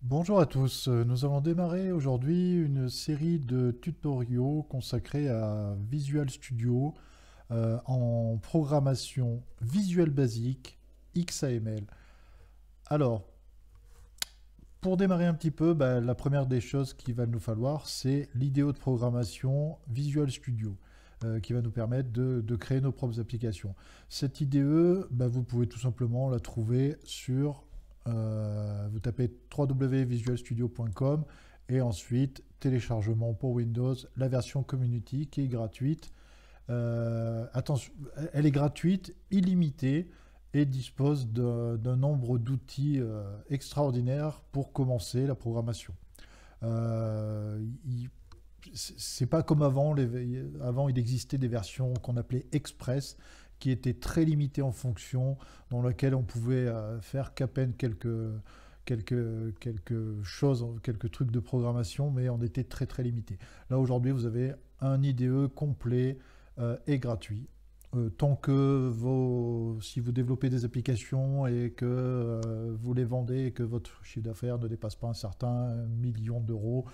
Bonjour à tous, nous allons démarrer aujourd'hui une série de tutoriaux consacrés à Visual Studio en programmation visuelle basique XAML. Alors, pour démarrer un petit peu, la première des choses qu'il va nous falloir, c'est l'IDE de programmation Visual Studio, qui va nous permettre de créer nos propres applications. Cette IDE, vous pouvez tout simplement la trouver sur, vous tapez www.visualstudio.com et ensuite téléchargement pour Windows, la version Community qui est gratuite. Attention, elle est gratuite, illimitée et dispose d'un nombre d'outils extraordinaires pour commencer la programmation. C'est pas comme avant. Avant, il existait des versions qu'on appelait Express, qui étaient très limitées en fonctions, dans lesquelles on pouvait faire qu'à peine quelques choses, quelques trucs de programmation, mais on était très très limité. Là, aujourd'hui, vous avez un IDE complet et gratuit. Tant que si vous développez des applications et que vous les vendez et que votre chiffre d'affaires ne dépasse pas un certain million d'euros,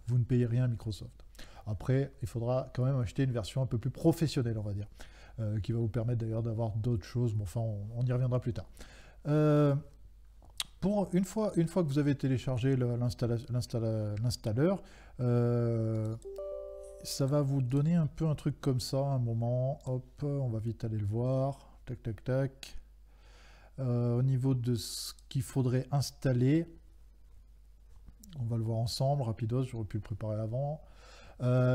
vous ne payez rien à Microsoft. Après, il faudra quand même acheter une version un peu plus professionnelle, on va dire, qui va vous permettre d'ailleurs d'avoir d'autres choses, mais enfin, on y reviendra plus tard. Euh, une fois que vous avez téléchargé l'installeur, euh, ça va vous donner un peu un truc comme ça, un moment. Hop, on va vite aller le voir. Tac, tac, tac. Au niveau de ce qu'il faudrait installer, on va le voir ensemble, rapidos, j'aurais pu le préparer avant.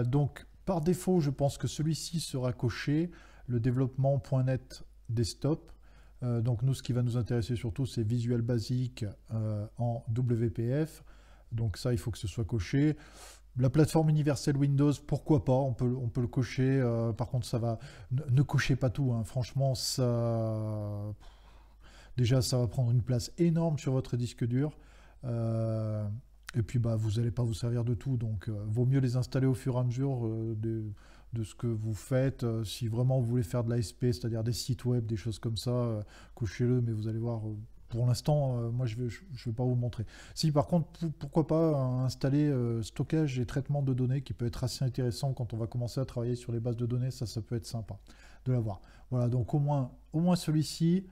Donc, par défaut, je pense que celui-ci sera coché, le développement.net desktop. Donc, nous, ce qui va nous intéresser surtout, c'est Visual Basic en WPF. Donc, ça, il faut que ce soit coché. La plateforme universelle Windows, pourquoi pas, on peut le cocher. Par contre, ça va. Ne cochez pas tout, hein. Franchement, ça. Déjà, ça va prendre une place énorme sur votre disque dur. Et puis, vous n'allez pas vous servir de tout. Donc, vaut mieux les installer au fur et à mesure de ce que vous faites. Si vraiment vous voulez faire de l'ASP, c'est-à-dire des sites web, des choses comme ça, cochez-le, mais vous allez voir. Pour l'instant, moi, je vais pas vous montrer. Si, par contre, pourquoi pas installer stockage et traitement de données qui peut être assez intéressant quand on va commencer à travailler sur les bases de données. Ça peut être sympa de l'avoir. Voilà, donc au moins celui-ci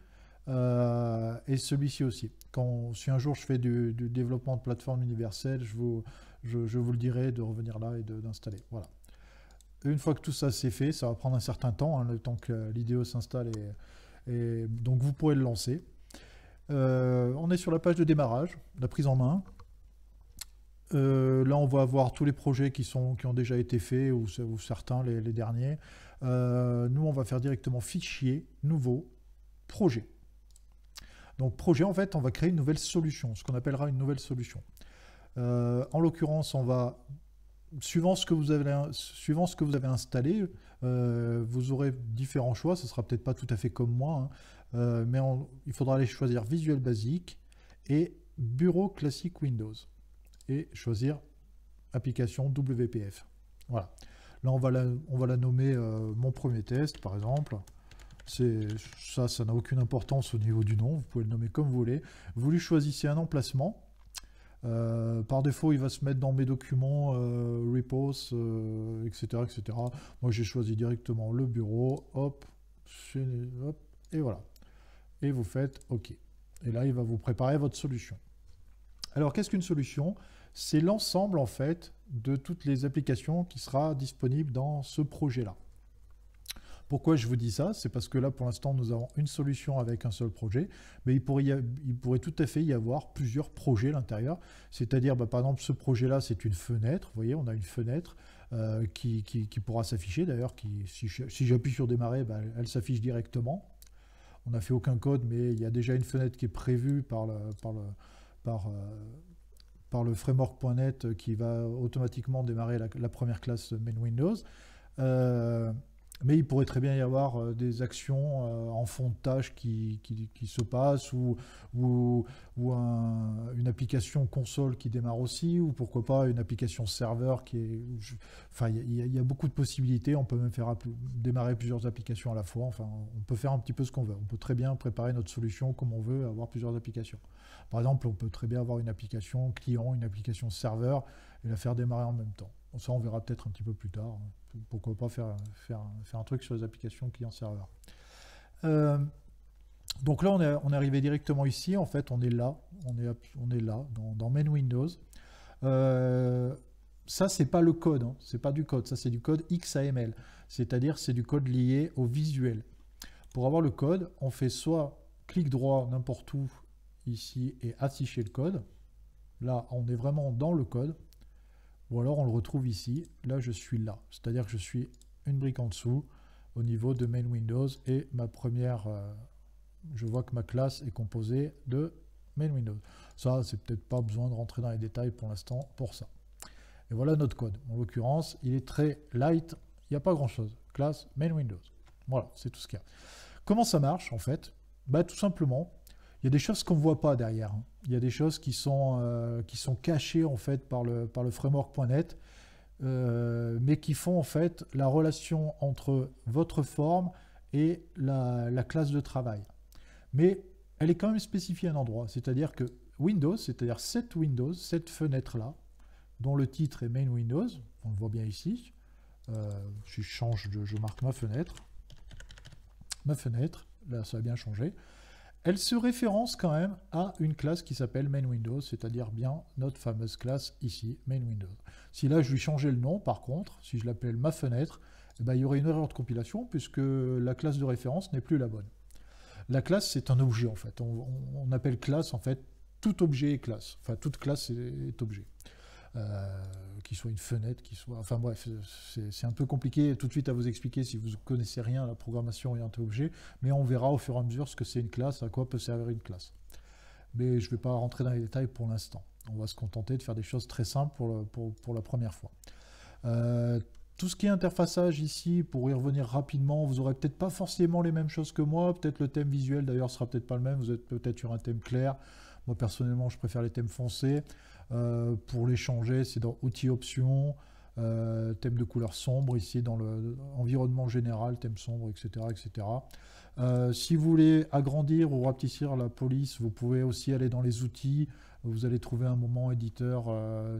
et celui-ci aussi. Si un jour je fais du développement de plateforme universelle, je vous le dirai de revenir là et d'installer. Voilà. Une fois que tout ça c'est fait, ça va prendre un certain temps, hein, le temps que l'IDE s'installe et donc vous pourrez le lancer. On est sur la page de démarrage, la prise en main. Là, on va avoir tous les projets qui ont déjà été faits ou certains, les derniers. Nous, on va faire directement fichier, nouveau, projet. Donc projet, en fait, on va créer une nouvelle solution, ce qu'on appellera une nouvelle solution. En l'occurrence, on va, suivant ce que vous avez installé, vous aurez différents choix. Ce sera peut-être pas tout à fait comme moi, hein, mais il faudra aller choisir Visual Basic et Bureau classique Windows et choisir application WPF. Voilà. Là, on va la nommer mon premier test, par exemple. Ça n'a aucune importance au niveau du nom, vous pouvez le nommer comme vous voulez. Vous lui choisissez un emplacement. Par défaut, il va se mettre dans mes documents, repos, etc., etc. Moi, j'ai choisi directement le bureau, hop, hop, et voilà. Et vous faites OK. Et là, il va vous préparer votre solution. Alors, qu'est-ce qu'une solution? C'est l'ensemble, en fait, de toutes les applications qui sera disponible dans ce projet-là. Pourquoi je vous dis ça? C'est parce que là, pour l'instant, nous avons une solution avec un seul projet, mais il pourrait tout à fait y avoir plusieurs projets à l'intérieur. C'est-à-dire, par exemple, ce projet-là, c'est une fenêtre. Vous voyez, on a une fenêtre qui pourra s'afficher. D'ailleurs, si j'appuie sur démarrer, elle s'affiche directement. On n'a fait aucun code, mais il y a déjà une fenêtre qui est prévue par, par le framework.net qui va automatiquement démarrer la première classe main Windows. Mais il pourrait très bien y avoir des actions en fond de tâche qui se passent, ou une application console qui démarre aussi, ou pourquoi pas une application serveur qui est... Enfin, il y a beaucoup de possibilités. On peut même faire démarrer plusieurs applications à la fois. Enfin, on peut faire un petit peu ce qu'on veut. On peut très bien préparer notre solution comme on veut, avoir plusieurs applications. Par exemple, on peut très bien avoir une application client, une application serveur, et la faire démarrer en même temps. Ça, on verra peut-être un petit peu plus tard. Pourquoi pas faire un truc sur les applications client-serveur. Donc là, on est arrivé directement ici. En fait, on est là. On est là, dans Main Windows. Ça, c'est pas le code. Hein. C'est pas du code. Ça, c'est du code XAML. C'est-à-dire, c'est du code lié au visuel. Pour avoir le code, on fait soit clic droit n'importe où, ici, et afficher le code. Là, on est vraiment dans le code. Ou alors on le retrouve ici, là je suis là, c'est-à-dire que je suis une brique en dessous au niveau de Main Windows et ma première, je vois que ma classe est composée de Main Windows. Ça, c'est peut-être pas besoin de rentrer dans les détails pour l'instant pour ça. Et voilà notre code. En l'occurrence, il est très light, il n'y a pas grand-chose. Classe Main Windows. Voilà, c'est tout ce qu'il y a. Comment ça marche en fait? Bah, tout simplement, il y a des choses qu'on ne voit pas derrière. Hein. Il y a des choses qui sont cachées en fait par le framework.net, mais qui font en fait la relation entre votre forme et la classe de travail. Mais elle est quand même spécifiée à un endroit, c'est-à-dire que Windows, c'est-à-dire cette fenêtre-là, dont le titre est Main Windows, on le voit bien ici, je marque ma fenêtre, là ça a bien changé. Elle se référence quand même à une classe qui s'appelle Main Windows, c'est-à-dire bien notre fameuse classe ici, Main Windows. Si là je lui changeais le nom, par contre, si je l'appelle ma fenêtre, eh ben, il y aurait une erreur de compilation puisque la classe de référence n'est plus la bonne. La classe, c'est un objet en fait. On appelle classe en fait tout objet est classe. Enfin, toute classe est objet. Qui soit une fenêtre, qui soit... Enfin bref, c'est un peu compliqué tout de suite à vous expliquer si vous ne connaissez rien à la programmation orientée objet, mais on verra au fur et à mesure ce que c'est une classe, à quoi peut servir une classe. Mais je ne vais pas rentrer dans les détails pour l'instant. On va se contenter de faire des choses très simples pour la première fois. Tout ce qui est interfaçage ici, pour y revenir rapidement, vous n'aurez peut-être pas forcément les mêmes choses que moi, peut-être le thème visuel d'ailleurs sera peut-être pas le même, vous êtes peut-être sur un thème clair. Moi personnellement je préfère les thèmes foncés. Pour les changer, c'est dans Outils Options, thème de couleur sombre, ici dans l'environnement général, thème sombre, etc. etc. Si vous voulez agrandir ou rapetissir la police, vous pouvez aussi aller dans les outils, vous allez trouver un moment éditeur,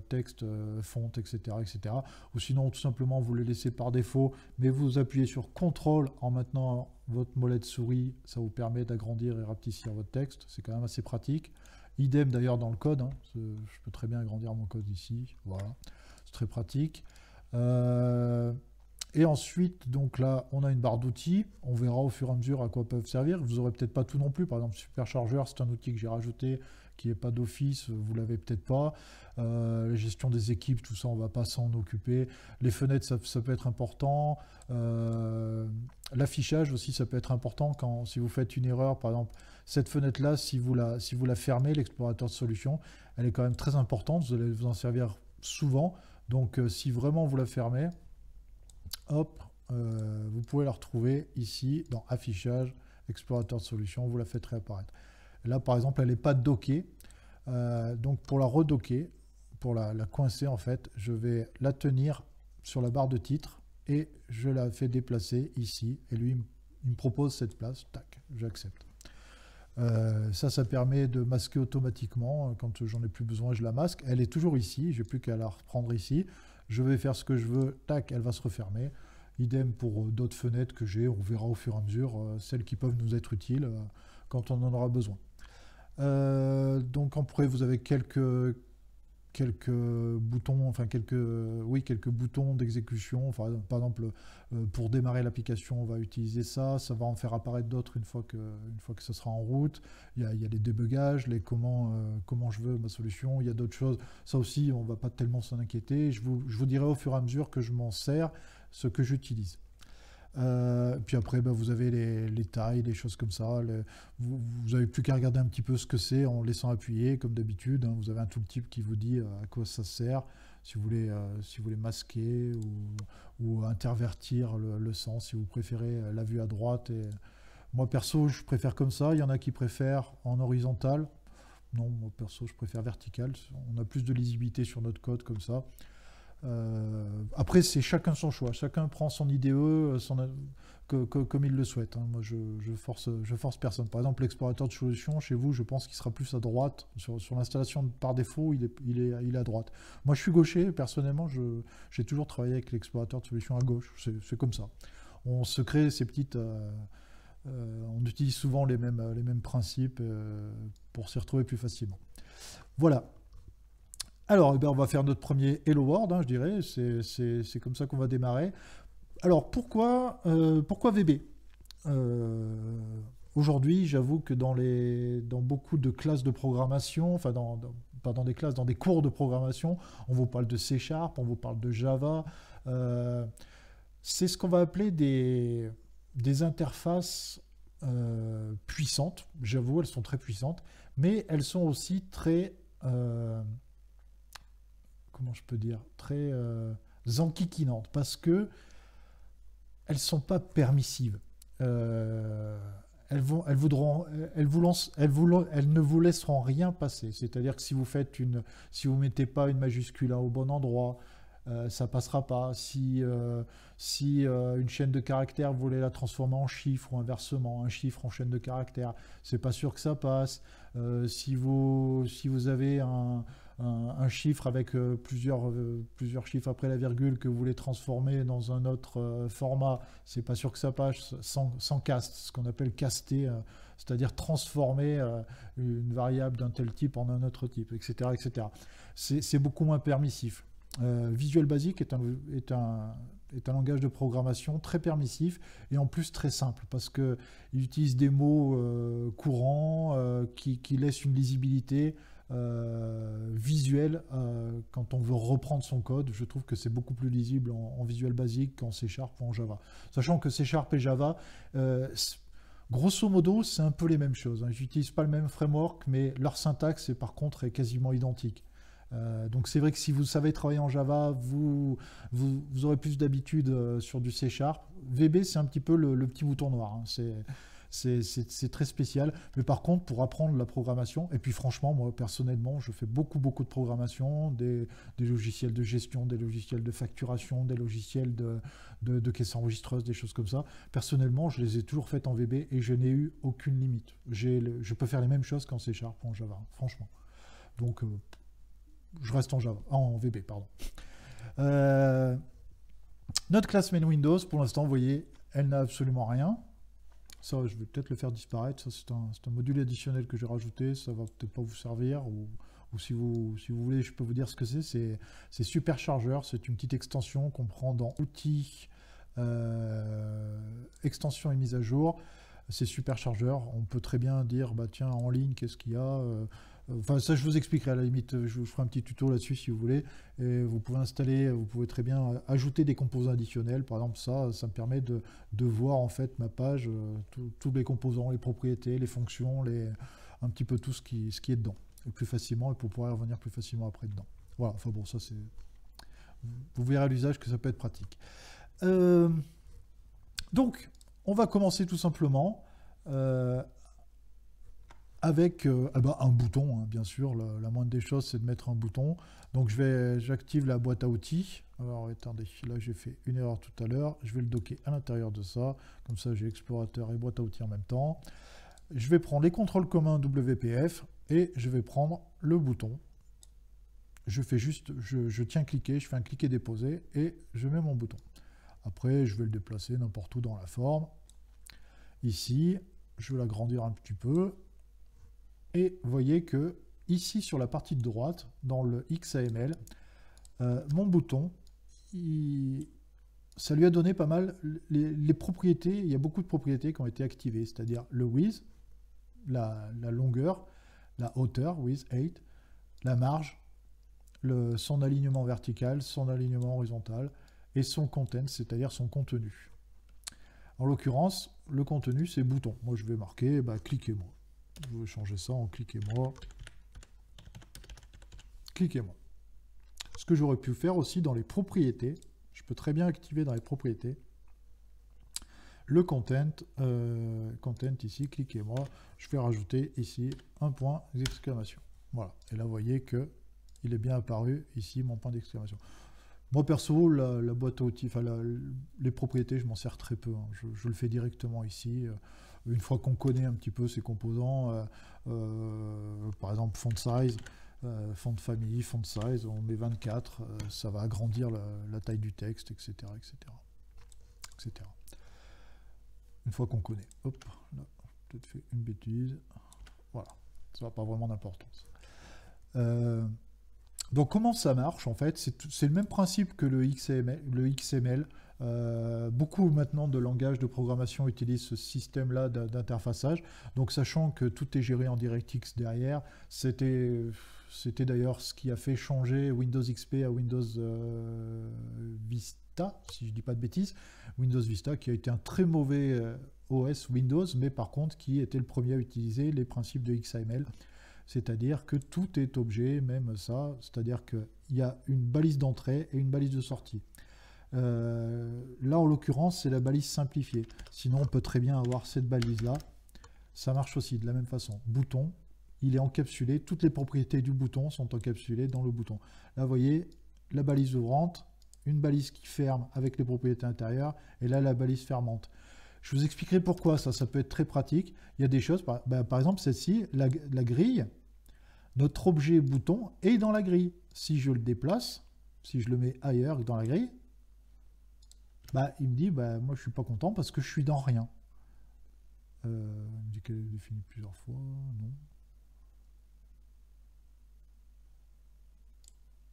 texte, font, etc., etc. Ou sinon, tout simplement, vous le laissez par défaut, mais vous appuyez sur CTRL en maintenant votre molette souris, ça vous permet d'agrandir et rapetissir votre texte, c'est quand même assez pratique. Idem d'ailleurs dans le code, hein. Je peux très bien agrandir mon code ici, voilà, c'est très pratique. Et ensuite, donc là, on a une barre d'outils, on verra au fur et à mesure à quoi peuvent servir. Vous n'aurez peut-être pas tout non plus, par exemple Supercharger, c'est un outil que j'ai rajouté, qui n'est pas d'office, vous ne l'avez peut-être pas. La gestion des équipes, tout ça, on ne va pas s'en occuper. Les fenêtres, ça peut être important. L'affichage aussi, ça peut être important si vous faites une erreur, par exemple, cette fenêtre-là, si vous la fermez, l'explorateur de solutions, elle est quand même très importante, vous allez vous en servir souvent. Donc, si vraiment vous la fermez, hop, vous pouvez la retrouver ici dans Affichage, Explorateur de solutions, vous la faites réapparaître. Là, par exemple, elle n'est pas dockée. Donc, pour la redocker, pour la coincer, en fait, je vais la tenir sur la barre de titre et je la fais déplacer ici. Et lui, il me propose cette place. Tac, j'accepte. Ça permet de masquer automatiquement. Quand j'en ai plus besoin, je la masque. Elle est toujours ici. Je n'ai plus qu'à la reprendre ici. Je vais faire ce que je veux. Tac, elle va se refermer. Idem pour d'autres fenêtres que j'ai. On verra au fur et à mesure celles qui peuvent nous être utiles quand on en aura besoin. Donc après, vous avez quelques boutons, enfin quelques boutons d'exécution. Enfin, par exemple, pour démarrer l'application, on va utiliser ça. Ça va en faire apparaître d'autres une fois que ça sera en route. Il y a les débugages, les comment je veux ma solution. Il y a d'autres choses. Ça aussi, on ne va pas tellement s'en inquiéter. Je vous dirai au fur et à mesure que je m'en sers, ce que j'utilise. Puis après, bah, vous avez les tailles, les choses comme ça. Vous n'avez plus qu'à regarder un petit peu ce que c'est en laissant appuyer, comme d'habitude. Hein. Vous avez un tooltip qui vous dit à quoi ça sert, si vous voulez masquer ou intervertir le sens, si vous préférez la vue à droite. Moi, perso, je préfère comme ça. Il y en a qui préfèrent en horizontal. Non, moi, perso, je préfère vertical. On a plus de lisibilité sur notre code comme ça. Après, c'est chacun son choix. Chacun prend son IDE comme il le souhaite. Hein. Moi, je force personne. Par exemple, l'explorateur de solutions, chez vous, je pense qu'il sera plus à droite. Sur l'installation par défaut, il est à droite. Moi, je suis gaucher. Personnellement, j'ai toujours travaillé avec l'explorateur de solutions à gauche. C'est comme ça. On se crée ces petites... on utilise souvent les mêmes principes pour s'y retrouver plus facilement. Voilà. Alors, eh bien, on va faire notre premier Hello World, hein, je dirais. C'est comme ça qu'on va démarrer. Alors, pourquoi VB? Aujourd'hui, j'avoue que dans beaucoup de classes de programmation, enfin, pas dans des classes, dans des cours de programmation, on vous parle de C#, on vous parle de Java. C'est ce qu'on va appeler des interfaces puissantes. J'avoue, elles sont très puissantes, mais elles sont aussi très... comment je peux dire, très enquiquinantes, parce que elles sont pas permissives. Elles ne vous laisseront rien passer. C'est-à-dire que si vous mettez pas une majuscule au bon endroit, ça passera pas. Si une chaîne de caractères, vous voulez la transformer en chiffre ou inversement, un chiffre en chaîne de caractères, c'est pas sûr que ça passe. Si vous avez un chiffre avec plusieurs chiffres après la virgule que vous voulez transformer dans un autre format, c'est pas sûr que ça passe sans cast, ce qu'on appelle caster, c'est-à-dire transformer une variable d'un tel type en un autre type, etc. etc. C'est beaucoup moins permissif. Visual Basic est un langage de programmation très permissif et en plus très simple parce qu'il utilise des mots courants qui laissent une lisibilité visuelle quand on veut reprendre son code. Je trouve que c'est beaucoup plus lisible en Visual Basic qu'en C# ou en Java. Sachant que C# et Java, grosso modo, c'est un peu les mêmes choses. Hein. Ils n'utilisent pas le même framework, mais leur syntaxe, par contre, est quasiment identique. Donc c'est vrai que si vous savez travailler en Java, vous aurez plus d'habitude sur du C#. VB, c'est un petit peu le petit bouton noir. Hein. C'est très spécial. Mais par contre, pour apprendre la programmation, et puis franchement, moi personnellement, je fais beaucoup de programmation, des logiciels de gestion, des logiciels de facturation, des logiciels de caisse enregistreuse, des choses comme ça. Personnellement, je les ai toujours faites en VB et je n'ai eu aucune limite. Je peux faire les mêmes choses qu'en C# ou en Java, franchement. Donc... je reste en VB, pardon. Notre classe main Windows, pour l'instant, vous voyez, elle n'a absolument rien. Ça, je vais peut-être le faire disparaître. Ça, c'est un module additionnel que j'ai rajouté. Ça va peut-être pas vous servir. Ou si vous voulez, je peux vous dire ce que c'est. C'est Supercharger. C'est une petite extension qu'on prend dans Outils, Extensions et mise à jour. C'est Supercharger. On peut très bien dire, bah tiens, en ligne, qu'est-ce qu'il y a Enfin, ça, je vous expliquerai à la limite. Je vous ferai un petit tuto là-dessus si vous voulez. Et vous pouvez installer, vous pouvez très bien ajouter des composants additionnels. Par exemple, ça me permet de voir en fait ma page, tous les composants, les propriétés, les fonctions, un petit peu tout ce qui est dedans. Et plus facilement, et pour pouvoir y revenir plus facilement après dedans. Voilà, enfin bon, ça c'est... Vous verrez à l'usage que ça peut être pratique. Donc, on va commencer tout simplement avec un bouton, hein, bien sûr. La moindre des choses, c'est de mettre un bouton. Donc, j'active la boîte à outils. Alors, attendez, là, j'ai fait une erreur tout à l'heure. Je vais le docker à l'intérieur de ça. Comme ça, j'ai explorateur et boîte à outils en même temps. Je vais prendre les contrôles communs WPF et je vais prendre le bouton. Je fais juste, je tiens cliquer, je fais un cliquer-déposer et je mets mon bouton. Après, je vais le déplacer n'importe où dans la forme. Ici, je vais l'agrandir un petit peu. Et vous voyez que ici, sur la partie de droite, dans le XAML, mon bouton, ça lui a donné pas mal les propriétés. Il y a beaucoup de propriétés qui ont été activées, c'est-à-dire le width, la longueur, la hauteur, width 8, la marge, son alignement vertical, son alignement horizontal, et son content, c'est-à-dire son contenu. En l'occurrence, le contenu, c'est bouton. Moi, je vais marquer, cliquez-moi. Je vais changer ça en cliquez-moi. Cliquez-moi. Ce que j'aurais pu faire aussi dans les propriétés, je peux très bien activer dans les propriétés le content, content ici, cliquez-moi, je vais rajouter ici un point d'exclamation. Voilà, et là vous voyez que il est bien apparu ici mon point d'exclamation. Moi perso, la boîte à outils, enfin les propriétés, je m'en sers très peu, hein. Je le fais directement ici. Une fois qu'on connaît un petit peu ces composants, par exemple font size, font de famille, font size, on met 24, ça va agrandir la taille du texte, etc. etc. etc. Une fois qu'on connaît. Hop, là, j'ai peut-être fait une bêtise. Voilà, ça n'a pas vraiment d'importance. Donc comment ça marche en fait? C'est le même principe que le XML. Beaucoup maintenant de langages de programmation utilisent ce système-là d'interfaçage. Donc sachant que tout est géré en DirectX derrière, c'était d'ailleurs ce qui a fait changer Windows XP à Windows Vista, si je ne dis pas de bêtises. Windows Vista qui a été un très mauvais OS Windows, mais par contre qui était le premier à utiliser les principes de XML. C'est-à-dire que tout est objet, même ça, c'est-à-dire qu'il y a une balise d'entrée et une balise de sortie. Là, en l'occurrence, c'est la balise simplifiée. Sinon, on peut très bien avoir cette balise-là. Ça marche aussi de la même façon. Bouton, il est encapsulé. Toutes les propriétés du bouton sont encapsulées dans le bouton. Là, vous voyez, la balise ouvrante, une balise qui ferme avec les propriétés intérieures, et là, la balise fermante. Je vous expliquerai pourquoi ça peut être très pratique. Il y a des choses, par exemple celle-ci, la grille, notre objet bouton est dans la grille. Si je le déplace, si je le mets ailleurs que dans la grille, il me dit, moi je ne suis pas content parce que je suis dans rien. Il me dit qu'elle est définie plusieurs fois, non.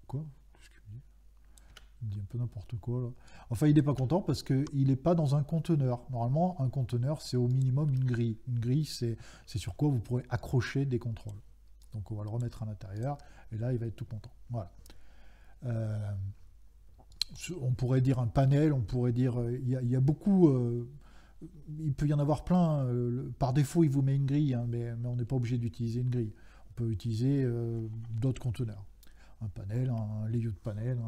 Quoi? Qu'est-ce qu'il me dit? Il me dit un peu n'importe quoi là. Enfin, il n'est pas content parce qu'il n'est pas dans un conteneur. Normalement, un conteneur, c'est au minimum une grille. Une grille, c'est sur quoi vous pourrez accrocher des contrôles. Donc, on va le remettre à l'intérieur. Et là, il va être tout content. Voilà. On pourrait dire un panel. On pourrait dire... Il y a beaucoup... il peut y en avoir plein. Par défaut, il vous met une grille. Hein, mais on n'est pas obligé d'utiliser une grille. On peut utiliser d'autres conteneurs. Un panel, un layout panel,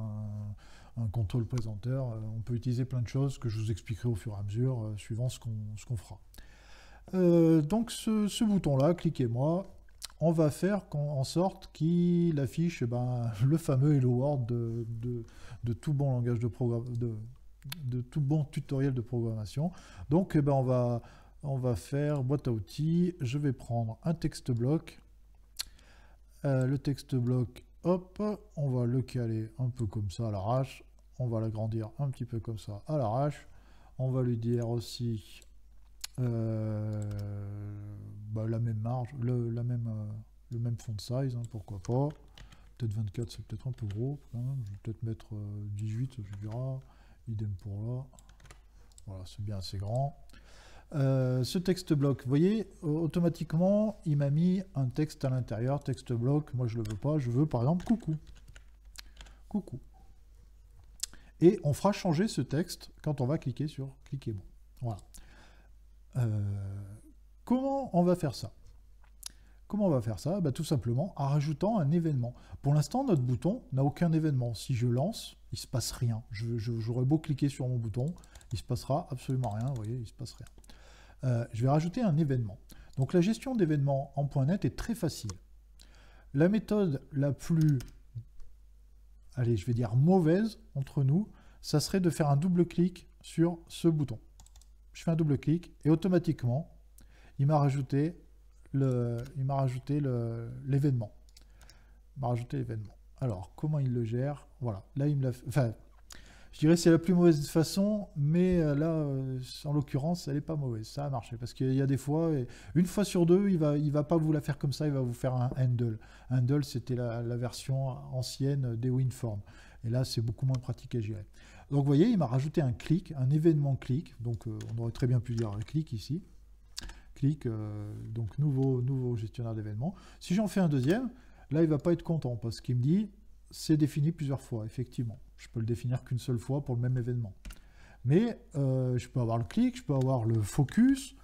un contrôle présenteur. On peut utiliser plein de choses que je vous expliquerai au fur et à mesure, suivant ce qu'on fera. Donc ce bouton-là, cliquez-moi, on va faire en sorte qu'il affiche le fameux Hello World de tout bon langage de programme, de tout bon tutoriel de programmation. Donc on va faire boîte à outils. Je vais prendre un texte bloc. Le texte bloc, hop, on va le caler un peu comme ça à l'arrache. On va l'agrandir un petit peu comme ça à l'arrache. On va lui dire aussi la même marge, le même font size, hein, pourquoi pas. Peut-être 24, c'est peut-être un peu gros quand même. Je vais peut-être mettre 18, ça suffira. Idem pour là. Voilà, c'est bien assez grand. Ce texte bloc, vous voyez, automatiquement, il m'a mis un texte à l'intérieur, texte bloc. Moi, je ne le veux pas. Je veux, par exemple, coucou. Coucou. Et on fera changer ce texte quand on va cliquer sur cliquez-moi. Voilà. Comment on va faire ça? Comment on va faire ça? Tout simplement en rajoutant un événement. Pour l'instant, notre bouton n'a aucun événement. Si je lance, il ne se passe rien. J'aurais beau cliquer sur mon bouton, il ne se passera absolument rien. Vous voyez, il ne se passe rien. Je vais rajouter un événement. Donc la gestion d'événements en .NET est très facile. La méthode la plus, allez, je vais dire mauvaise entre nous, ça serait de faire un double-clic sur ce bouton. Je fais un double-clic et automatiquement, il m'a rajouté l'événement. Il m'a rajouté l'événement. Alors, comment il le gère? Voilà. Là, il me l'a fait. Enfin, je dirais que c'est la plus mauvaise façon, mais là, en l'occurrence, elle n'est pas mauvaise. Ça a marché. Parce qu'il y a des fois, une fois sur deux, il va pas vous la faire comme ça, il va vous faire un handle. Handle, c'était la version ancienne des WinForms. Et là, c'est beaucoup moins pratique à gérer. Donc, vous voyez, il m'a rajouté un clic, un événement clic. Donc, on aurait très bien pu dire un clic ici. Clic, donc nouveau gestionnaire d'événements. Si j'en fais un deuxième, là, il ne va pas être content parce qu'il me dit c'est défini plusieurs fois, effectivement. Je peux le définir qu'une seule fois pour le même événement. Mais je peux avoir le clic, je peux avoir le focus,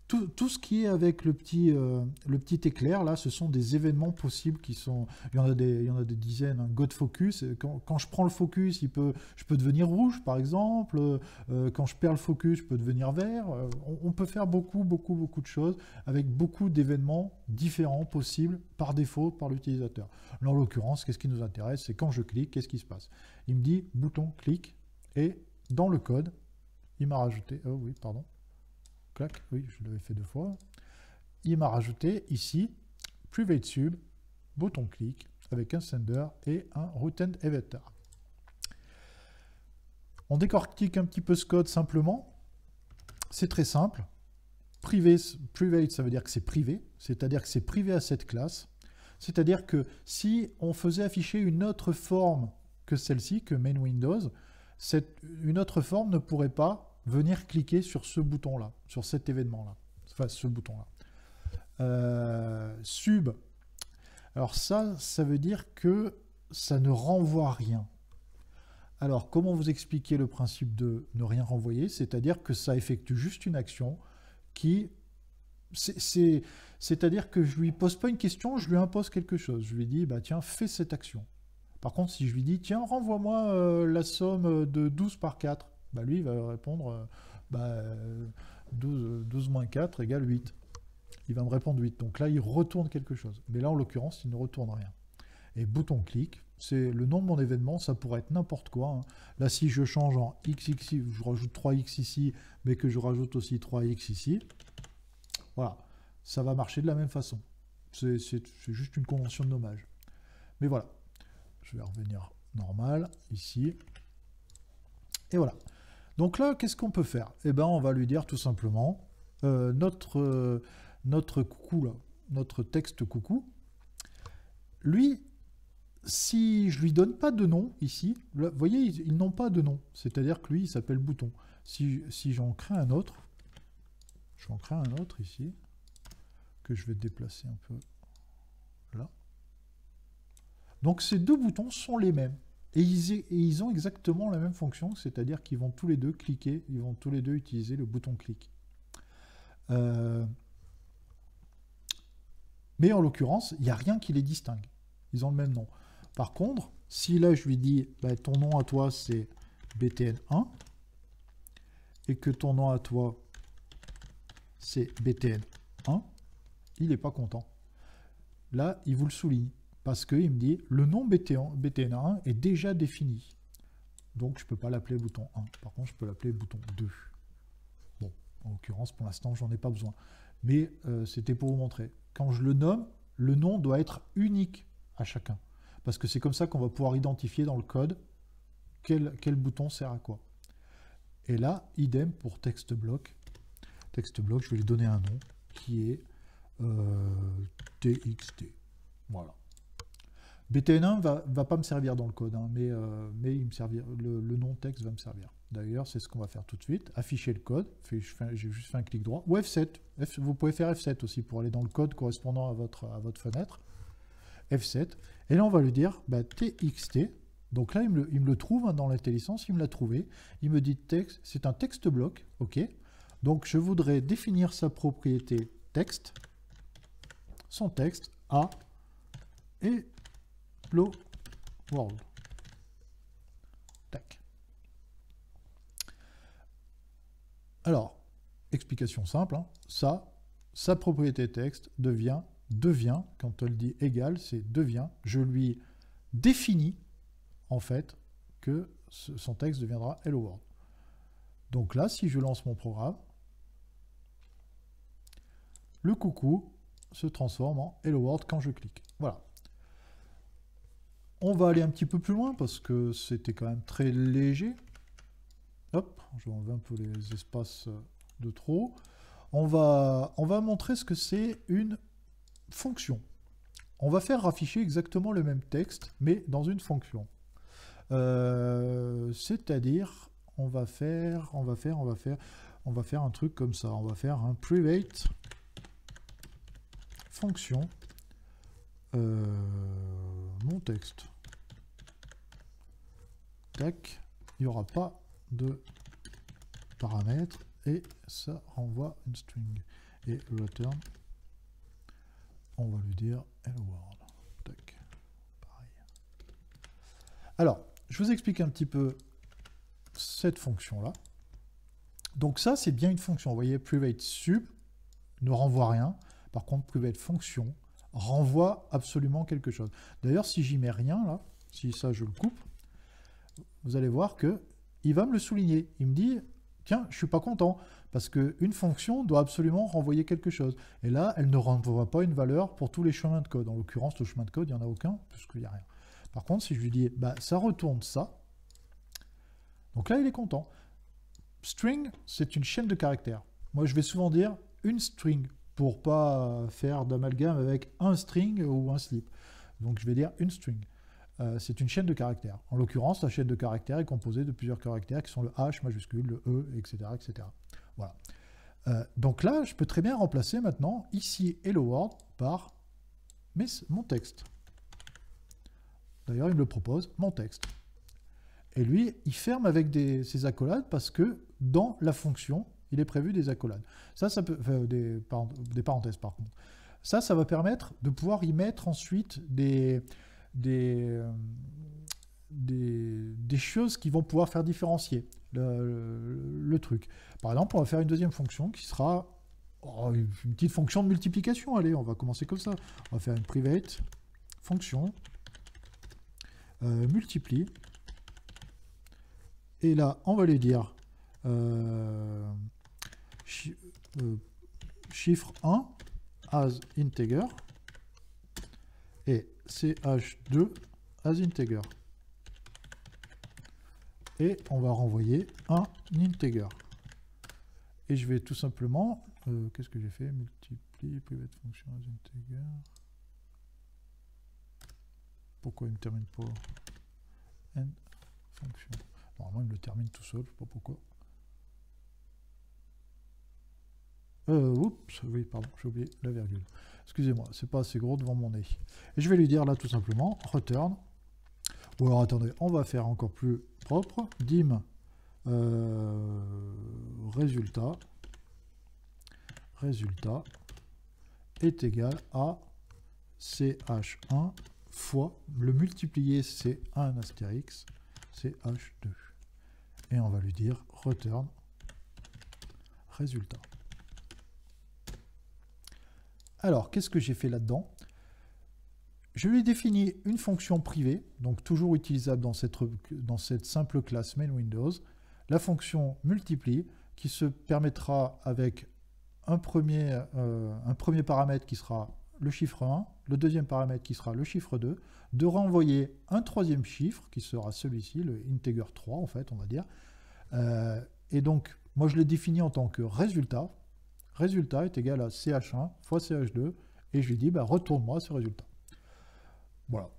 tout ce qui est avec le petit éclair, là, ce sont des événements possibles qui sont... Il y en a des dizaines. Hein. God Focus, quand je prends le focus, je peux devenir rouge, par exemple. Quand je perds le focus, je peux devenir vert. On peut faire beaucoup de choses avec beaucoup d'événements différents possibles par défaut par l'utilisateur. Là, en l'occurrence, qu'est-ce qui nous intéresse? C'est quand je clique, qu'est-ce qui se passe? Il me dit bouton, clic, et dans le code, il m'a rajouté... Oh oui, pardon. Clac, oui, je l'avais fait 2 fois. Il m'a rajouté ici Private Sub, bouton clic, avec un sender et un route eventer. On décortique un petit peu ce code simplement. C'est très simple. Private, ça veut dire que c'est privé, c'est-à-dire que c'est privé à cette classe. C'est-à-dire que si on faisait afficher une autre forme que celle-ci, que main Windows, une autre forme ne pourrait pas venir cliquer sur ce bouton-là, sur cet événement-là, enfin ce bouton-là. Sub, alors ça veut dire que ça ne renvoie rien. Alors, comment vous expliquer le principe de ne rien renvoyer? C'est-à-dire que ça effectue juste une action qui... C'est-à-dire que je lui pose pas une question, je lui impose quelque chose. Je lui dis, bah tiens, fais cette action. Par contre, si je lui dis, tiens, renvoie-moi la somme de 12 par 4, bah lui, il va répondre 12 moins 4 égale 8. Il va me répondre 8. Donc là, il retourne quelque chose. Mais là, en l'occurrence, il ne retourne rien. Et bouton clic, c'est le nom de mon événement, ça pourrait être n'importe quoi. Hein. Là, si je change en x ici, je rajoute 3x ici, mais que je rajoute aussi 3x ici, voilà, ça va marcher de la même façon. C'est juste une convention de nommage. Mais voilà, je vais revenir normal, ici. Et voilà. Donc là, qu'est-ce qu'on peut faire? Eh bien, on va lui dire tout simplement, notre coucou, là, notre texte coucou, lui, si je lui donne pas de nom ici, là, vous voyez, ils n'ont pas de nom. C'est-à-dire que lui, il s'appelle bouton. Si j'en crée un autre, ici, que je vais déplacer un peu là. Donc ces deux boutons sont les mêmes. Et ils ont exactement la même fonction, c'est-à-dire qu'ils vont tous les deux cliquer, ils vont tous les deux utiliser le bouton clic. Mais en l'occurrence, il n'y a rien qui les distingue. Ils ont le même nom. Par contre, si là je lui dis, bah, ton nom à toi c'est BTN1, et que ton nom à toi c'est BTN1, il n'est pas content. Là, il vous le souligne. Parce qu'il me dit, le nom BTN1 est déjà défini. Donc, je ne peux pas l'appeler bouton 1. Par contre, je peux l'appeler bouton 2. Bon, en l'occurrence, pour l'instant, j'en ai pas besoin. Mais c'était pour vous montrer. Quand je le nomme, le nom doit être unique à chacun. Parce que c'est comme ça qu'on va pouvoir identifier dans le code quel bouton sert à quoi. Et là, idem pour TextBlock. TextBlock, je vais lui donner un nom qui est TXT. Voilà. BTN1 va pas me servir dans le code, hein, mais il me servir, le nom texte va me servir. D'ailleurs, c'est ce qu'on va faire tout de suite. Afficher le code. J'ai juste fait un clic droit. Ou F7. Vous pouvez faire F7 aussi pour aller dans le code correspondant à votre fenêtre. F7. Et là, on va lui dire bah, TXT. Donc là, il me le trouve hein, dans l'intelligence. Il me l'a trouvé. Il me dit texte. C'est un texte bloc. OK. Donc, je voudrais définir sa propriété texte. Son texte A et Hello World. Tac. Alors, explication simple, hein, sa propriété texte devient, quand elle dit égal, c'est devient, je lui définis en fait que son texte deviendra Hello World. Donc là, si je lance mon programme, le coucou se transforme en Hello World quand je clique. Voilà. On va aller un petit peu plus loin parce que c'était quand même très léger. Hop, je vais enlever un peu les espaces de trop. On va montrer ce que c'est une fonction. On va faire afficher exactement le même texte, mais dans une fonction. C'est-à-dire, on va faire un truc comme ça. On va faire un private fonction mon texte. Tac. il n'y aura pas de paramètres et ça renvoie une string. Et return, on va lui dire hello world. Tac. Pareil. Alors, je vous explique un petit peu cette fonction-là. Donc ça, c'est bien une fonction. Vous voyez, private sub ne renvoie rien. Par contre, private function renvoie absolument quelque chose. D'ailleurs, si j'y mets rien, là, si ça, je le coupe, vous allez voir que il va me le souligner. Il me dit, tiens, je suis pas content, parce qu'une fonction doit absolument renvoyer quelque chose. Et là, elle ne renvoie pas une valeur pour tous les chemins de code. En l'occurrence, le chemin de code, il n'y en a aucun, puisqu'il n'y a rien. Par contre, si je lui dis, bah, ça retourne ça, donc là, il est content. String, c'est une chaîne de caractères. Moi, je vais souvent dire une string, pour pas faire d'amalgame avec un string ou un slip. Donc, je vais dire une string. C'est une chaîne de caractères. En l'occurrence, la chaîne de caractères est composée de plusieurs caractères qui sont le H majuscule, le E, etc. etc. Voilà. Donc là, je peux très bien remplacer maintenant ici hello world par mon texte. D'ailleurs, il me le propose, mon texte. Et lui, il ferme avec ses accolades parce que dans la fonction, il est prévu des accolades. Ça peut, des parenthèses par contre. Ça va permettre de pouvoir y mettre ensuite des choses qui vont pouvoir faire différencier le truc. Par exemple, on va faire une deuxième fonction qui sera une petite fonction de multiplication. Allez, on va commencer comme ça. On va faire une private fonction multiplie. Et là, on va lui dire chiffre 1 as integer et ch2 as integer. Et on va renvoyer un integer. Et je vais tout simplement, qu'est-ce que j'ai fait? Multiplie, private function as integer. Pourquoi il me termine pas end function? Normalement, il me le termine tout seul, je ne sais pas pourquoi. Oups, oui, pardon, j'ai oublié la virgule. Excusez-moi, c'est pas assez gros devant mon nez. Et je vais lui dire là tout simplement return. Ou alors attendez, on va faire encore plus propre. Dim résultat est égal à ch1 fois le multiplier, c'est 1 astérix, c'est ch2. Et on va lui dire return résultat. Alors, qu'est-ce que j'ai fait là-dedans? Je lui ai défini une fonction privée, donc toujours utilisable dans cette simple classe main Windows, la fonction multiplie, qui se permettra avec un premier paramètre qui sera le chiffre 1, le deuxième paramètre qui sera le chiffre 2, de renvoyer un troisième chiffre, qui sera celui-ci, le integer 3 en fait, on va dire. Et donc, moi je l'ai défini en tant que résultat. Résultat est égal à ch1 fois ch2, et je lui dis, bah, retourne-moi ce résultat. Voilà.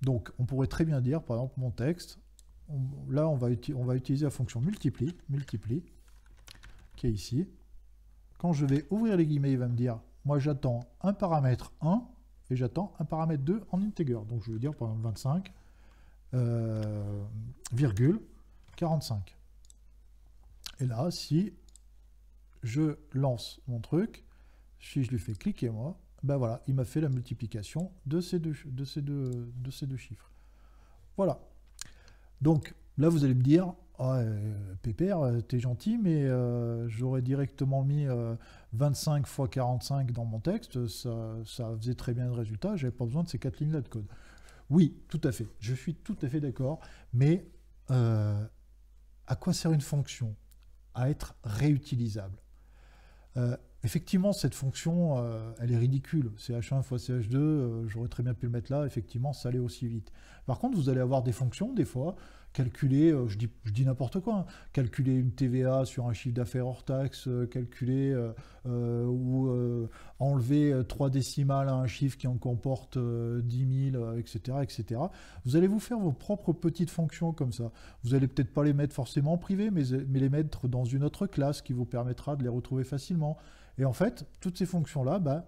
Donc, on pourrait très bien dire, par exemple, mon texte, là, on va utiliser la fonction multiplie, qui est ici. Quand je vais ouvrir les guillemets, il va me dire, moi, j'attends un paramètre 1, et j'attends un paramètre 2 en integer. Donc, je vais dire, par exemple, 25, virgule 45. Et là, si je lance mon truc, si je lui fais cliquer moi, ben voilà, il m'a fait la multiplication de ces deux chiffres. Voilà. Donc là, vous allez me dire, oh, Pépère, t'es gentil, mais j'aurais directement mis 25 fois 45 dans mon texte, ça faisait très bien le résultat, j'avais pas besoin de ces 4 lignes-là de code. Oui, tout à fait, je suis tout à fait d'accord, mais à quoi sert une fonction? À être réutilisable. Effectivement, cette fonction, elle est ridicule. CH1 fois CH2, j'aurais très bien pu le mettre là. Effectivement, ça allait aussi vite. Par contre, vous allez avoir des fonctions, des fois, calculer, je dis n'importe quoi, hein, calculer une TVA sur un chiffre d'affaires hors taxe, calculer ou enlever 3 décimales à un chiffre qui en comporte 10 000, etc., etc. Vous allez vous faire vos propres petites fonctions comme ça. Vous allez peut-être pas les mettre forcément en privé, mais les mettre dans une autre classe qui vous permettra de les retrouver facilement. Et en fait, toutes ces fonctions-là, bah,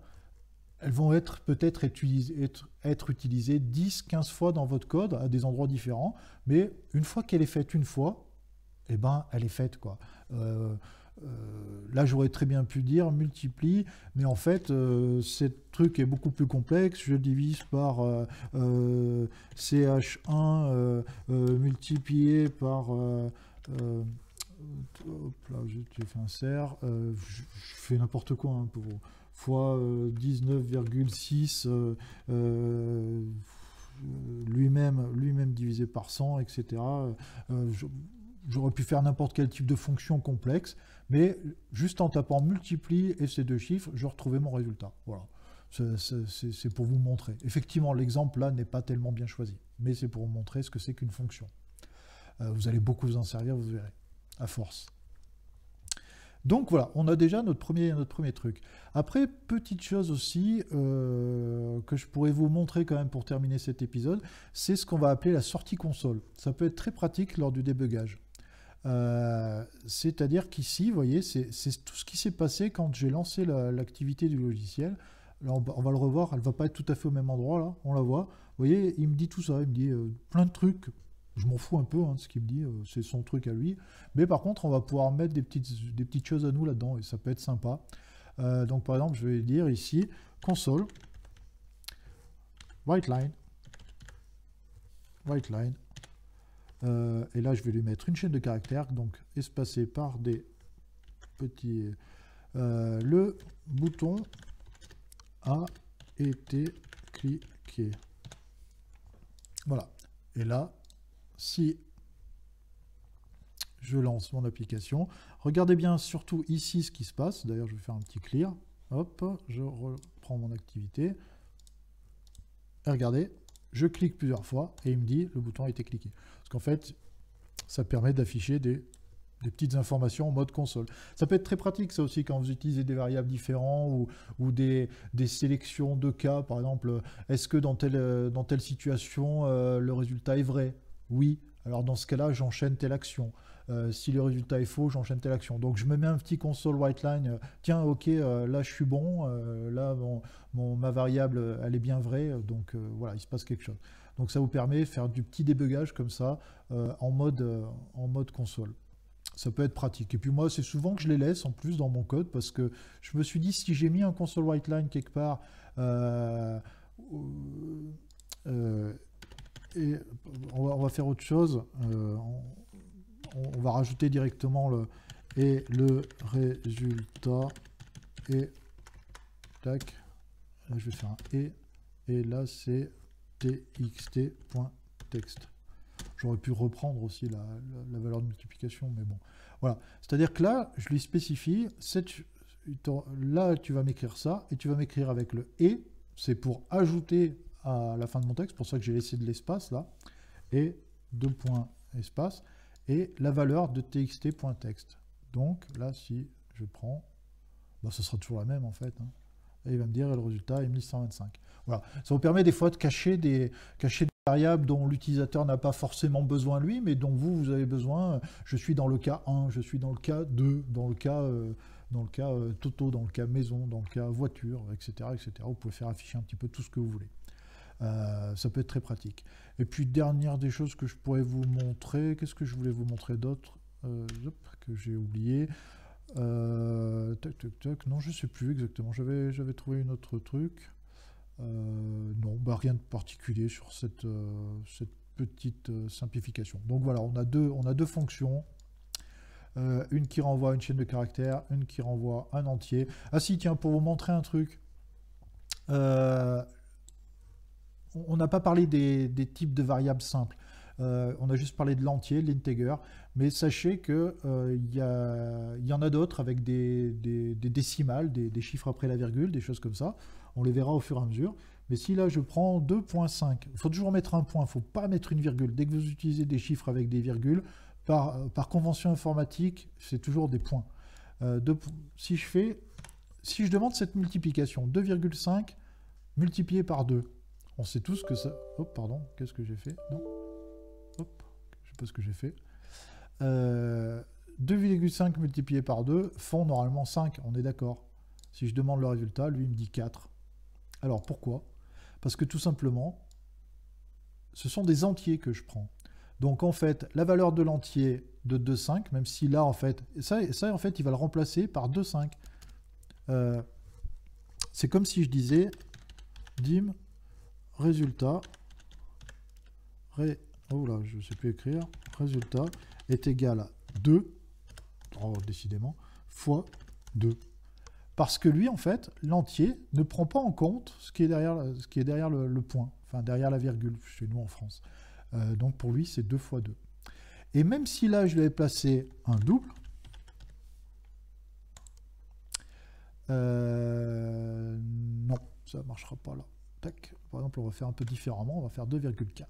elles vont peut-être être utilisées 10-15 fois dans votre code à des endroits différents, mais une fois qu'elle est faite une fois, eh ben, elle est faite, quoi. Là, j'aurais très bien pu dire multiplie, mais en fait, ce truc est beaucoup plus complexe. Je divise par CH1 multiplié par... hop là, j'ai fait un serre. Je fais n'importe quoi, hein, fois 19,6 lui-même divisé par 100, etc. J'aurais pu faire n'importe quel type de fonction complexe, mais juste en tapant multiplie et ces deux chiffres, je retrouvais mon résultat. Voilà. C'est pour vous montrer. Effectivement, l'exemple là n'est pas tellement bien choisi, mais c'est pour vous montrer ce que c'est qu'une fonction. Vous allez beaucoup vous en servir, vous verrez, à force. Donc voilà, on a déjà notre premier truc. Après, petite chose aussi que je pourrais vous montrer quand même pour terminer cet épisode, c'est ce qu'on va appeler la sortie console. Ça peut être très pratique lors du débugage. C'est-à-dire qu'ici, vous voyez, c'est tout ce qui s'est passé quand j'ai lancé l'activité du logiciel. Là, on va le revoir, elle ne va pas être tout à fait au même endroit, là, on la voit. Vous voyez, il me dit tout ça, il me dit plein de trucs. Je m'en fous un peu de ce qu'il me dit, c'est son truc à lui. Mais par contre, on va pouvoir mettre des petites choses à nous là-dedans, et ça peut être sympa. Donc par exemple, je vais dire ici, console, writeLine, et là, je vais lui mettre une chaîne de caractères, donc espacée par des petits... le bouton a été cliqué. Voilà. Et là, si je lance mon application, regardez bien surtout ici ce qui se passe. D'ailleurs, je vais faire un petit clear. Hop, je reprends mon activité. Et regardez, je clique plusieurs fois et il me dit le bouton a été cliqué. Parce qu'en fait, ça permet d'afficher des petites informations en mode console. Ça peut être très pratique, ça aussi, quand vous utilisez des variables différents ou des sélections de cas. Par exemple, est-ce que dans telle situation, le résultat est vrai? Oui. Alors dans ce cas-là, j'enchaîne telle action. Si le résultat est faux, j'enchaîne telle action. Donc je me mets un petit console writeLine. Tiens, ok, là je suis bon. Là, ma variable, elle est bien vraie. Donc voilà, il se passe quelque chose. Donc ça vous permet de faire du petit débugage comme ça en mode console. Ça peut être pratique. Et puis moi, c'est souvent que je les laisse en plus dans mon code parce que je me suis dit, si j'ai mis un console writeLine quelque part, et on va faire autre chose. On va rajouter directement le résultat et tac. Là, je vais faire un et là, c'est txt.text. J'aurais pu reprendre aussi la valeur de multiplication, mais bon. Voilà. C'est-à-dire que là, je lui spécifie, là, tu vas m'écrire ça, et tu vas m'écrire avec le « et », c'est pour ajouter à la fin de mon texte, c'est pour ça que j'ai laissé de l'espace, là, et deux points espace, et la valeur de txt.text. Donc, là, si je prends, bah, ce sera toujours la même, en fait, hein. Et il va me dire, le résultat est 1125. Voilà. Ça vous permet des fois de cacher des variables dont l'utilisateur n'a pas forcément besoin lui, mais dont vous avez besoin. Je suis dans le cas 1, je suis dans le cas 2, dans le cas Toto, dans le cas maison, dans le cas voiture, etc., etc. Vous pouvez faire afficher un petit peu tout ce que vous voulez. Ça peut être très pratique. Et puis, dernière des choses que je pourrais vous montrer, qu'est-ce que je voulais vous montrer d'autre que j'ai oublié. Non, je ne sais plus exactement. J'avais trouvé un autre truc. Non, bah, rien de particulier sur cette petite simplification. Donc voilà, on a deux fonctions. Une qui renvoie une chaîne de caractères, une qui renvoie un entier. Ah si, tiens, pour vous montrer un truc. On n'a pas parlé des types de variables simples. On a juste parlé de l'entier, de l'integer, mais sachez qu'il y en a d'autres avec des décimales, des chiffres après la virgule, des choses comme ça. On les verra au fur et à mesure. Mais si là je prends 2.5, il faut toujours mettre un point, il ne faut pas mettre une virgule. Dès que vous utilisez des chiffres avec des virgules, par convention informatique, c'est toujours des points. Si je demande cette multiplication, 2,5 multiplié par 2, on sait tous que ça... Oh, pardon, qu'est-ce que j'ai fait? Non. Hop, je ne sais pas ce que j'ai fait. 2,5 multiplié par 2 font normalement 5, on est d'accord. Si je demande le résultat, lui il me dit 4. Alors pourquoi? Parce que tout simplement, ce sont des entiers que je prends. Donc en fait, la valeur de l'entier de 2,5, même si là en fait, ça en fait il va le remplacer par 2,5. C'est comme si je disais dim résultat, oh là, je ne sais plus écrire, résultat est égal à 2, oh, décidément, fois 2. Parce que lui, en fait, l'entier ne prend pas en compte ce qui est derrière le point, enfin derrière la virgule, chez nous en France. Donc pour lui, c'est 2 fois 2. Et même si là, je lui avais placé un double, non, ça ne marchera pas là. Tac. Par exemple, on va faire un peu différemment, on va faire 2,4.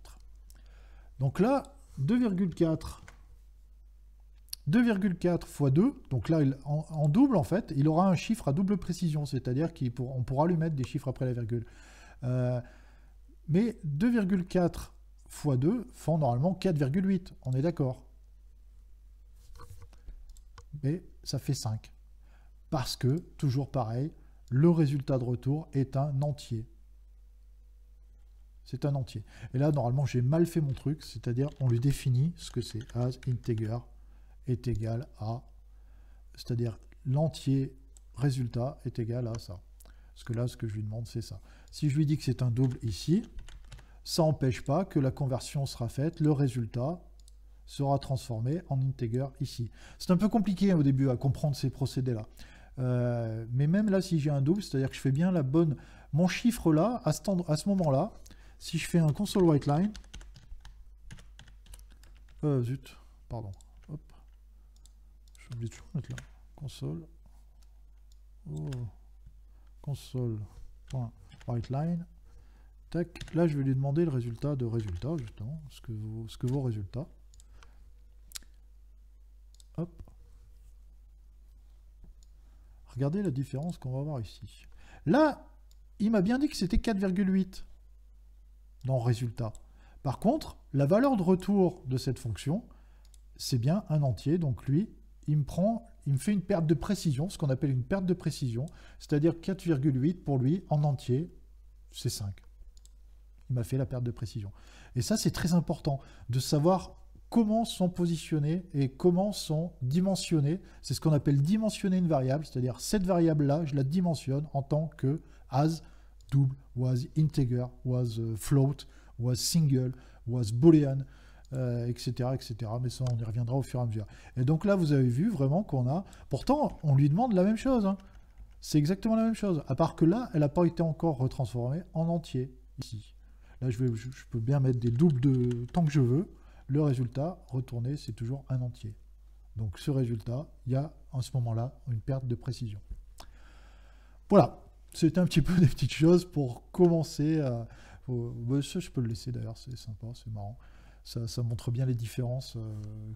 Donc là, 2,4 fois 2, donc là, en double, en fait, il aura un chiffre à double précision, c'est-à-dire qu'on pourra lui mettre des chiffres après la virgule. Mais 2,4 fois 2 font normalement 4,8, on est d'accord. Mais ça fait 5. Parce que, toujours pareil, le résultat de retour est un entier. C'est un entier. Et là, normalement, j'ai mal fait mon truc, c'est-à-dire on lui définit ce que c'est. As integer est égal à, c'est-à-dire l'entier résultat est égal à ça. Parce que là, ce que je lui demande, c'est ça. Si je lui dis que c'est un double ici, ça n'empêche pas que la conversion sera faite, le résultat sera transformé en integer ici. C'est un peu compliqué au début à comprendre ces procédés-là. Mais même là, si j'ai un double, c'est-à-dire que je fais bien la bonne... Mon chiffre là, à ce moment-là, si je fais un console writeline, zut, pardon, hop, j'ai oublié de toujours mettre là, console, console.writeline, tac, là je vais lui demander le résultat de résultat, justement, ce que vaut résultat, hop, regardez la différence qu'on va avoir ici. Là, il m'a bien dit que c'était 4,8 dans résultat. Par contre, la valeur de retour de cette fonction, c'est bien un entier. Donc lui, il me fait une perte de précision, ce qu'on appelle une perte de précision, c'est-à-dire 4,8 pour lui, en entier, c'est 5. Il m'a fait la perte de précision. Et ça, c'est très important de savoir comment sont positionnés et comment sont dimensionnés. C'est ce qu'on appelle dimensionner une variable, c'est-à-dire cette variable-là, je la dimensionne en tant que as, double, was integer, was float, was single, was boolean, etc., etc. Mais ça, on y reviendra au fur et à mesure. Et donc là, vous avez vu vraiment qu'on a... Pourtant, on lui demande la même chose. Hein. C'est exactement la même chose. À part que là, elle n'a pas été encore retransformée en entier, ici. Là, je peux bien mettre des doubles de tant que je veux. Le résultat, retourné, c'est toujours un entier. Donc ce résultat, il y a en ce moment-là une perte de précision. Voilà. C'était un petit peu des petites choses pour commencer à... Ça, je peux le laisser d'ailleurs, c'est sympa, c'est marrant. Ça montre bien les différences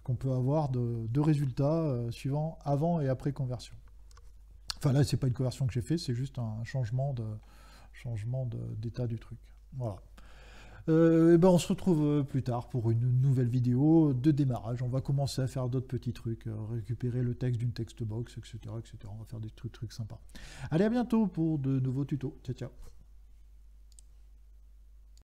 qu'on peut avoir de résultats suivant avant et après conversion. Enfin là, c'est pas une conversion que j'ai fait, c'est juste un changement d'état du truc. Voilà. Et ben on se retrouve plus tard pour une nouvelle vidéo de démarrage. On va commencer à faire d'autres petits trucs, récupérer le texte d'une textbox, etc., etc. On va faire des trucs sympas. Allez, à bientôt pour de nouveaux tutos. Ciao, ciao.